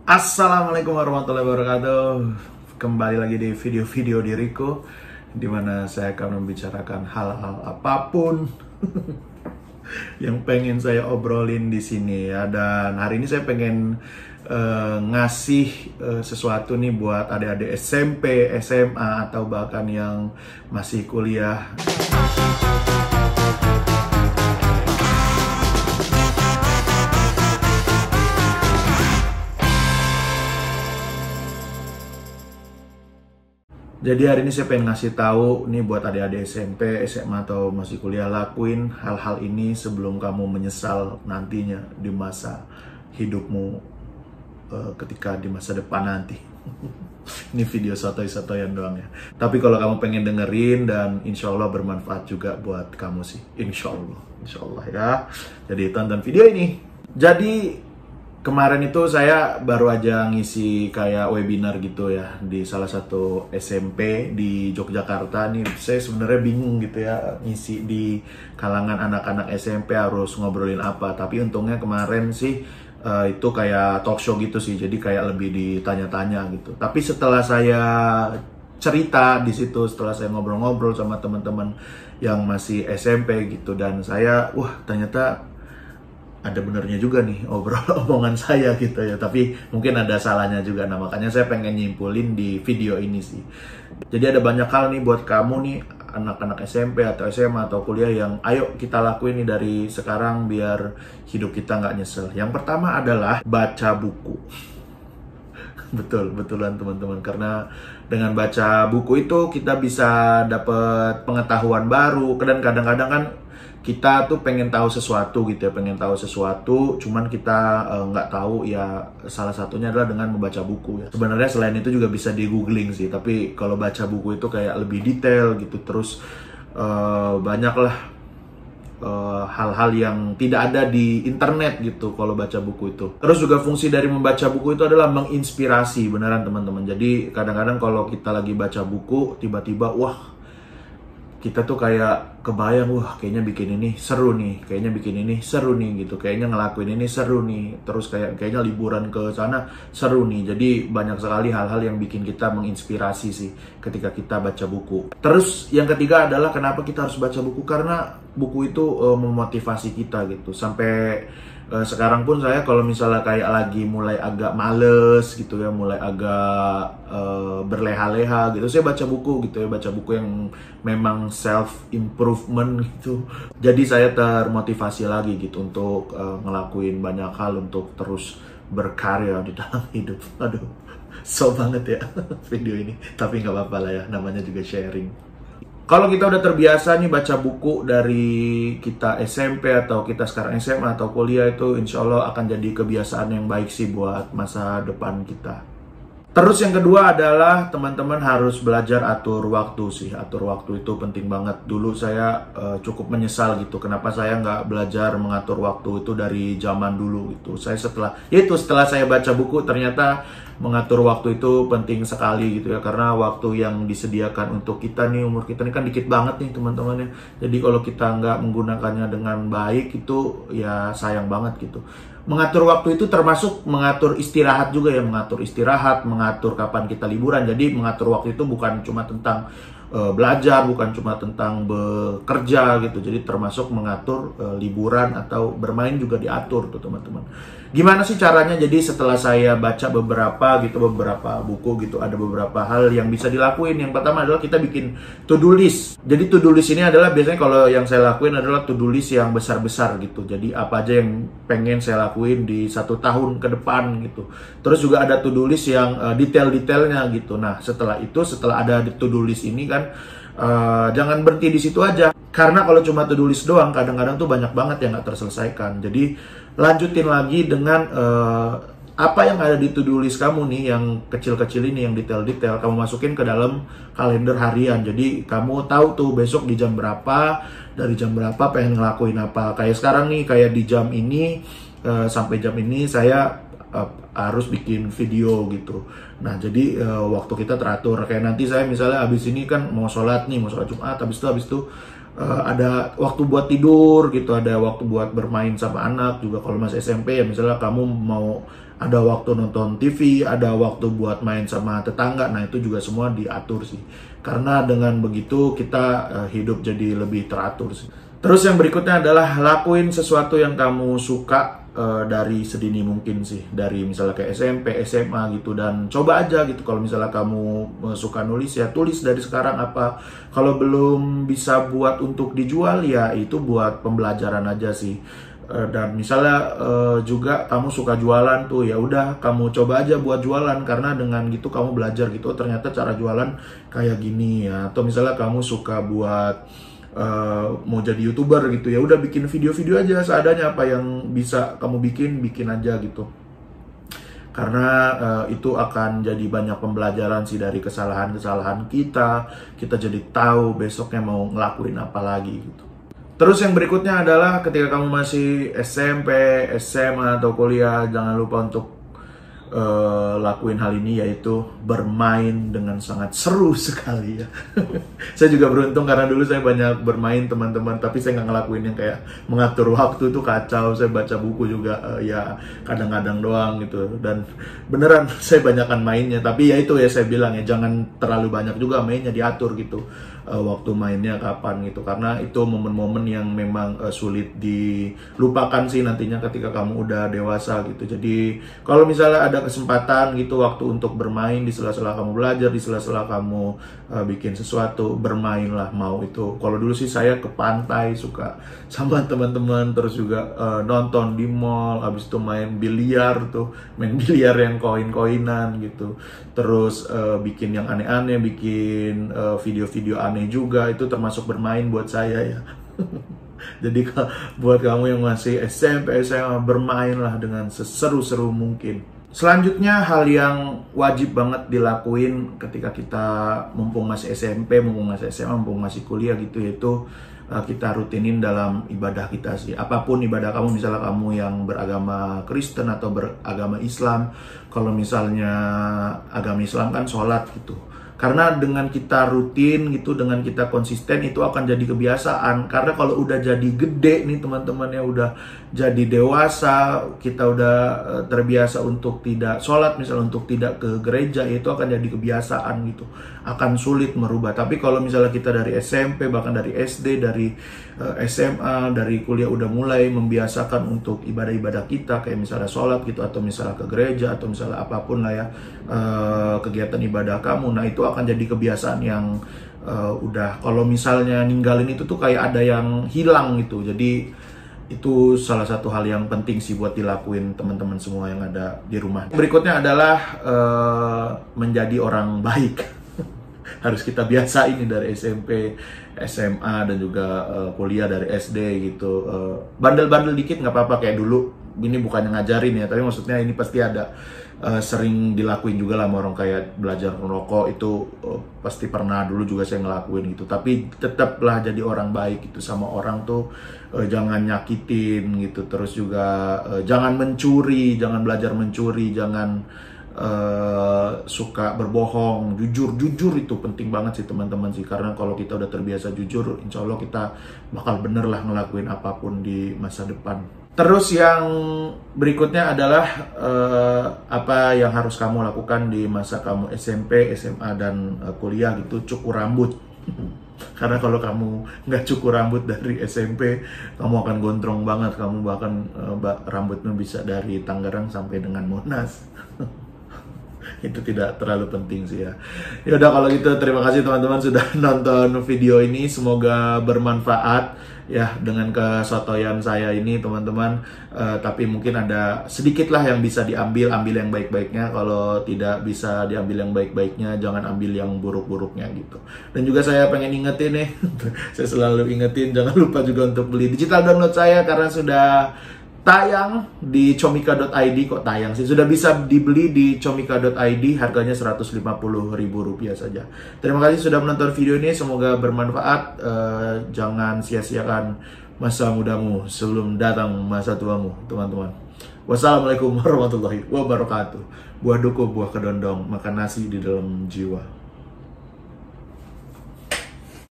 Assalamualaikum warahmatullahi wabarakatuh. Kembali lagi di video-video diriku, dimana saya akan membicarakan hal-hal apapun yang pengen saya obrolin di sini ya. Dan hari ini saya pengen ngasih sesuatu nih buat adik-adik SMP, SMA, atau bahkan yang masih kuliah. Jadi hari ini saya pengen ngasih tahu nih buat adik-adik SMP, SMA, atau masih kuliah, lakuin hal-hal ini sebelum kamu menyesal nantinya di masa hidupmu ketika di masa depan nanti. Ini video sotoy-sotoyan doang ya. Tapi kalau kamu pengen dengerin dan insya Allah bermanfaat juga buat kamu sih. Insya Allah ya. Jadi tonton video ini. Jadi kemarin itu saya baru aja ngisi kayak webinar gitu ya di salah satu SMP di Yogyakarta nih. Saya sebenarnya bingung gitu ya ngisi di kalangan anak-anak SMP harus ngobrolin apa. Tapi untungnya kemarin sih itu kayak talk show gitu sih. Jadi kayak lebih ditanya-tanya gitu. Tapi setelah saya cerita di situ, setelah saya ngobrol-ngobrol sama teman-teman yang masih SMP gitu, dan saya ternyata ada benernya juga nih omongan saya gitu ya, tapi mungkin ada salahnya juga. Nah, makanya saya pengen nyimpulin di video ini sih. Jadi ada banyak hal nih buat kamu nih anak-anak SMP atau SMA atau kuliah yang ayo kita lakuin nih dari sekarang biar hidup kita nggak nyesel. Yang pertama adalah baca buku. Betulan teman-teman, karena dengan baca buku itu kita bisa dapat pengetahuan baru. Dan kadang-kadang kan kita tuh pengen tahu sesuatu gitu ya, cuman kita nggak tahu ya. Salah satunya adalah dengan membaca buku ya. Sebenarnya selain itu juga bisa di googling sih, tapi kalau baca buku itu kayak lebih detail gitu. Terus banyaklah hal-hal yang tidak ada di internet gitu kalau baca buku itu. Terus juga fungsi dari membaca buku itu adalah menginspirasi, beneran teman-teman. Jadi kadang-kadang kalau kita lagi baca buku, tiba-tiba kita tuh kayak kebayang, kayaknya bikin ini seru nih, kayaknya bikin ini seru nih gitu, kayaknya ngelakuin ini seru nih, terus kayaknya liburan ke sana seru nih. Jadi banyak sekali hal-hal yang bikin kita menginspirasi sih ketika kita baca buku. Terus yang ketiga adalah kenapa kita harus baca buku, karena buku itu memotivasi kita gitu. Sampai sekarang pun saya kalau misalnya kayak lagi mulai agak males gitu ya, mulai agak berleha-leha gitu, saya baca buku gitu ya, baca buku yang memang self improvement gitu. Jadi saya termotivasi lagi gitu untuk ngelakuin banyak hal untuk terus berkarya di dalam hidup. Aduh, so banget ya video ini, tapi nggak apa-apa lah ya, namanya juga sharing. Kalau kita udah terbiasa nih baca buku dari kita SMP atau kita sekarang SMA atau kuliah, itu insya Allah akan jadi kebiasaan yang baik sih buat masa depan kita. Terus yang kedua adalah teman-teman harus belajar atur waktu sih. Atur waktu itu penting banget. Dulu saya cukup menyesal gitu, kenapa saya nggak belajar mengatur waktu itu dari zaman dulu gitu. Saya setelah saya baca buku, ternyata mengatur waktu itu penting sekali gitu ya, karena waktu yang disediakan untuk kita nih, umur kita nih kan dikit banget nih teman-teman ya. Jadi kalau kita nggak menggunakannya dengan baik itu ya sayang banget gitu. Mengatur waktu itu termasuk mengatur istirahat juga ya, mengatur istirahat, mengatur kapan kita liburan. Jadi mengatur waktu itu bukan cuma tentang belajar, bukan cuma tentang bekerja gitu. Jadi termasuk mengatur liburan atau bermain juga diatur tuh teman-teman. Gimana sih caranya? Jadi setelah saya baca beberapa buku gitu, ada beberapa hal yang bisa dilakuin. Yang pertama adalah kita bikin to-do list. Jadi to-do list ini adalah biasanya kalau yang saya lakuin adalah to-do list yang besar-besar gitu. Jadi apa aja yang pengen saya lakuin di 1 tahun ke depan gitu. Terus juga ada to-do list yang detail-detailnya gitu. Nah, setelah ada to-do list ini kan jangan berhenti di situ aja. Karena kalau cuma to-do list doang, kadang-kadang tuh banyak banget yang nggak terselesaikan. Jadi lanjutin lagi dengan apa yang ada di to-do list kamu nih, yang kecil-kecil ini, yang detail-detail, kamu masukin ke dalam kalender harian. Jadi kamu tahu tuh besok di jam berapa, dari jam berapa pengen ngelakuin apa. Kayak sekarang nih, kayak di jam ini sampai jam ini saya harus bikin video gitu. Nah, jadi waktu kita teratur. Kayak nanti saya misalnya habis ini kan mau sholat Jumat, habis itu ada waktu buat tidur gitu, ada waktu buat bermain sama anak juga. Kalau masih SMP ya, misalnya kamu mau ada waktu nonton TV, ada waktu buat main sama tetangga. Nah itu juga semua diatur sih. Karena dengan begitu kita hidup jadi lebih teratur sih. Terus yang berikutnya adalah lakuin sesuatu yang kamu suka dari sedini mungkin sih. Dari misalnya kayak SMP, SMA gitu. Dan coba aja gitu, kalau misalnya kamu suka nulis ya tulis dari sekarang apa. Kalau belum bisa buat untuk dijual ya itu buat pembelajaran aja sih. Dan misalnya juga kamu suka jualan tuh, ya udah kamu coba aja buat jualan, karena dengan gitu kamu belajar gitu, ternyata cara jualan kayak gini ya. Atau misalnya kamu suka buat mau jadi YouTuber gitu, ya udah bikin video-video aja seadanya, apa yang bisa kamu bikin aja gitu. Karena itu akan jadi banyak pembelajaran sih dari kesalahan-kesalahan kita jadi tahu besoknya mau ngelakuin apa lagi gitu. Terus yang berikutnya adalah ketika kamu masih SMP, SMA, atau kuliah, jangan lupa untuk lakuin hal ini, yaitu bermain dengan sangat seru sekali ya. Saya juga beruntung karena dulu saya banyak bermain teman-teman, tapi saya nggak ngelakuin yang kayak mengatur waktu itu kacau. Saya baca buku juga ya kadang-kadang doang gitu, dan beneran saya banyakkan mainnya. Tapi ya itu ya saya bilang ya, jangan terlalu banyak juga mainnya, diatur gitu waktu mainnya kapan gitu, karena itu momen-momen yang memang sulit dilupakan sih nantinya ketika kamu udah dewasa gitu. Jadi kalau misalnya ada kesempatan gitu waktu untuk bermain di sela-sela kamu belajar, di sela-sela kamu bikin sesuatu, bermainlah. Mau itu kalau dulu sih saya ke pantai suka sama teman-teman, terus juga nonton di mall, habis itu main biliar tuh, main biliar yang koin-koinan gitu, terus bikin yang aneh-aneh, bikin video-video aneh juga, itu termasuk bermain buat saya ya. Jadi buat kamu yang masih SMP, SMA, bermainlah dengan seseru-seru mungkin. Selanjutnya, hal yang wajib banget dilakuin ketika kita mumpung masih SMP, mumpung masih SMA, mumpung masih kuliah gitu, yaitu kita rutinin dalam ibadah kita sih. Apapun ibadah kamu, misalnya kamu yang beragama Kristen atau beragama Islam. Kalau misalnya agama Islam kan sholat gitu. Karena dengan kita rutin gitu, dengan kita konsisten, itu akan jadi kebiasaan. Karena kalau udah jadi gede nih teman-teman ya, udah jadi dewasa, kita udah terbiasa untuk tidak sholat, misalnya untuk tidak ke gereja, itu akan jadi kebiasaan gitu. Akan sulit merubah. Tapi kalau misalnya kita dari SMP, bahkan dari SD, dari SMA, dari kuliah udah mulai membiasakan untuk ibadah-ibadah kita, kayak misalnya sholat gitu, atau misalnya ke gereja, atau misalnya apapun lah ya, kegiatan ibadah kamu, nah itu akan jadi kebiasaan yang udah, kalau misalnya ninggalin itu tuh kayak ada yang hilang gitu. Jadi itu salah satu hal yang penting sih buat dilakuin teman-teman semua yang ada di rumah. Berikutnya adalah menjadi orang baik. Harus kita biasa ini dari SMP, SMA, dan juga kuliah dari SD gitu. Bandel-bandel dikit nggak apa-apa kayak dulu. Ini bukannya ngajarin ya, tapi maksudnya ini pasti ada sering dilakuin juga lah sama orang, kayak belajar merokok itu pasti pernah dulu juga saya ngelakuin gitu. Tapi tetaplah jadi orang baik gitu sama orang tuh, jangan nyakitin gitu. Terus juga jangan mencuri, jangan belajar mencuri, jangan suka berbohong. Jujur itu penting banget sih teman-teman sih, karena kalau kita udah terbiasa jujur, insya Allah kita bakal bener lah ngelakuin apapun di masa depan. Terus yang berikutnya adalah apa yang harus kamu lakukan di masa kamu SMP, SMA, dan kuliah gitu, cukur rambut. Karena kalau kamu nggak cukur rambut dari SMP, kamu akan gondrong banget. Kamu bahkan rambutmu bisa dari Tangerang sampai dengan Monas. Itu tidak terlalu penting sih ya. Ya udah kalau gitu, terima kasih teman-teman sudah nonton video ini. Semoga bermanfaat ya dengan kesotoyan saya ini teman-teman. Tapi mungkin ada sedikit lah yang bisa diambil, ambil yang baik-baiknya. Kalau tidak bisa diambil yang baik-baiknya, jangan ambil yang buruk-buruknya gitu. Dan juga saya pengen ingetin nih, saya selalu ingetin, jangan lupa juga untuk beli digital download saya, karena sudah tayang di comika.id. Kok tayang sih? Sudah bisa dibeli di comika.id, harganya Rp150.000 saja. Terima kasih sudah menonton video ini, semoga bermanfaat. Jangan sia-siakan masa mudamu sebelum datang masa tuamu, teman-teman. Wassalamualaikum warahmatullahi wabarakatuh. Buah duku, buah kedondong, makan nasi di dalam jiwa.